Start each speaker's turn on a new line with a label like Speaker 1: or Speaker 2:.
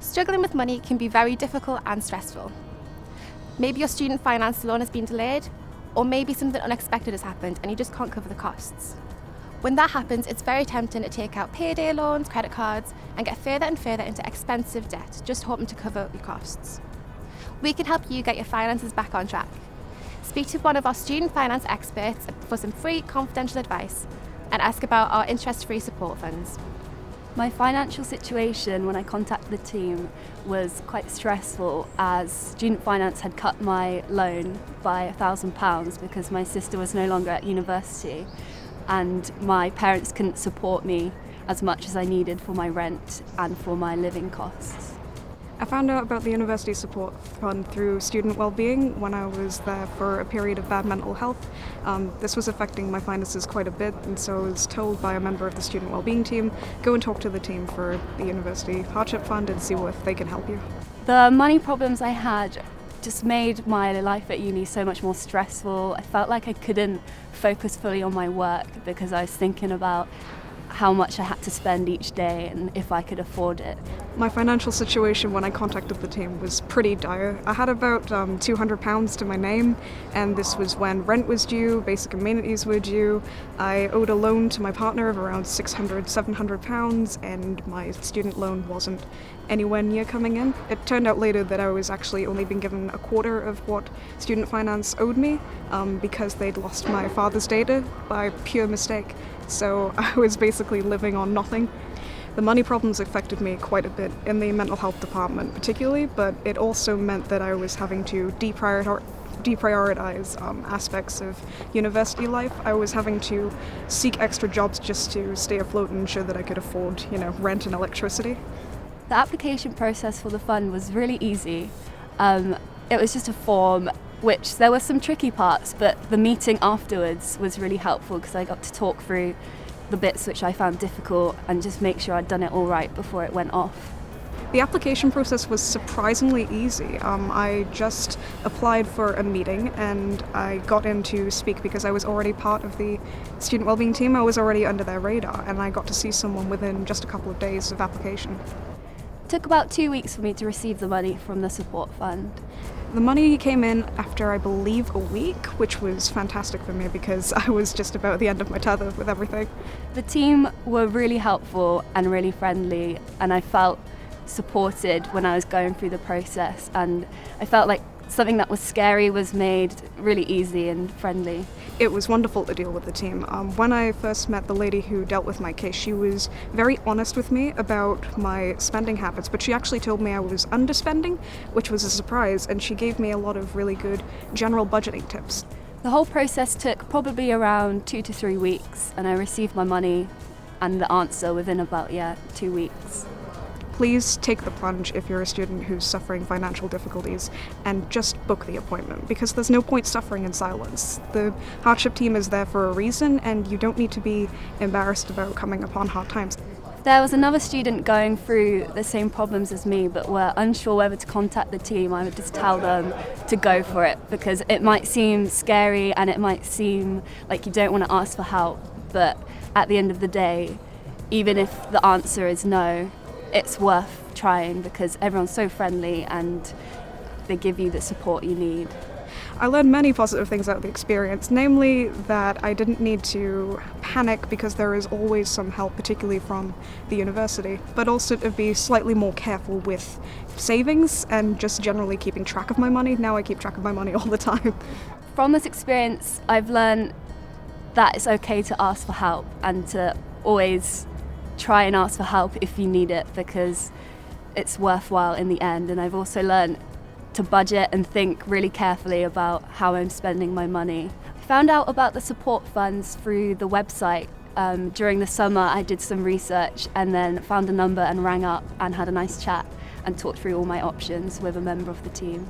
Speaker 1: Struggling with money can be very difficult and stressful. Maybe your student finance loan has been delayed, or maybe something unexpected has happened and you just can't cover the costs. When that happens, it's very tempting to take out payday loans, credit cards, and get further and further into expensive debt, just hoping to cover your costs. We can help you get your finances back on track. Speak to one of our student finance experts for some free confidential advice and ask about our interest-free support funds.
Speaker 2: My financial situation when I contacted the team was quite stressful, as Student Finance had cut my loan by £1,000 because my sister was no longer at university and my parents couldn't support me as much as I needed for my rent and for my living costs.
Speaker 3: I found out about the University Support Fund through student wellbeing when I was there for a period of bad mental health. This was affecting my finances quite a bit, and so I was told by a member of the student wellbeing team, go and talk to the team for the University Hardship Fund and see if they can help you.
Speaker 2: The money problems I had just made my life at uni so much more stressful. I felt like I couldn't focus fully on my work because I was thinking about how much I had to spend each day and if I could afford it.
Speaker 3: My financial situation when I contacted the team was pretty dire. I had about £200 to my name, and this was when rent was due, basic amenities were due. I owed a loan to my partner of around £600–700, and my student loan wasn't anywhere near coming in. It turned out later that I was actually only been given a quarter of what Student Finance owed me because they'd lost my father's data by pure mistake. So I was basically living on nothing. The money problems affected me quite a bit in the mental health department particularly, but it also meant that I was having to deprioritize aspects of university life. I was having to seek extra jobs just to stay afloat and ensure that I could afford, rent and electricity.
Speaker 2: The application process for the fund was really easy. It was just a form, which there were some tricky parts, but the meeting afterwards was really helpful because I got to talk through the bits which I found difficult and just make sure I'd done it all right before it went off.
Speaker 3: The application process was surprisingly easy. I just applied for a meeting and I got in to speak because I was already part of the student wellbeing team. I was already under their radar and I got to see someone within just a couple of days of application.
Speaker 2: It took about 2 weeks for me to receive the money from the support fund.
Speaker 3: The money came in after, I believe, a week, which was fantastic for me because I was just about at the end of my tether with everything.
Speaker 2: The team were really helpful and really friendly, and I felt supported when I was going through the process, and I felt like something that was scary was made really easy and friendly.
Speaker 3: It was wonderful to deal with the team. When I first met the lady who dealt with my case, she was very honest with me about my spending habits, but she actually told me I was underspending, which was a surprise, and she gave me a lot of really good general budgeting tips.
Speaker 2: The whole process took probably around 2 to 3 weeks, and I received my money and the answer within about 2 weeks.
Speaker 3: Please take the plunge if you're a student who's suffering financial difficulties and just book the appointment, because there's no point suffering in silence. The hardship team is there for a reason, and you don't need to be embarrassed about coming upon hard times.
Speaker 2: There was another student going through the same problems as me but were unsure whether to contact the team. I would just tell them to go for it because it might seem scary and it might seem like you don't want to ask for help, but at the end of the day, even if the answer is no, it's worth trying because everyone's so friendly and they give you the support you need.
Speaker 3: I learned many positive things out of the experience, namely that I didn't need to panic because there is always some help, particularly from the university, but also to be slightly more careful with savings and just generally keeping track of my money. Now I keep track of my money all the time.
Speaker 2: From this experience, I've learned that it's okay to ask for help and to always try and ask for help if you need it because it's worthwhile in the end. And I've also learned to budget and think really carefully about how I'm spending my money. I found out about the support funds through the website. During the summer I did some research and then found a number and rang up and had a nice chat and talked through all my options with a member of the team.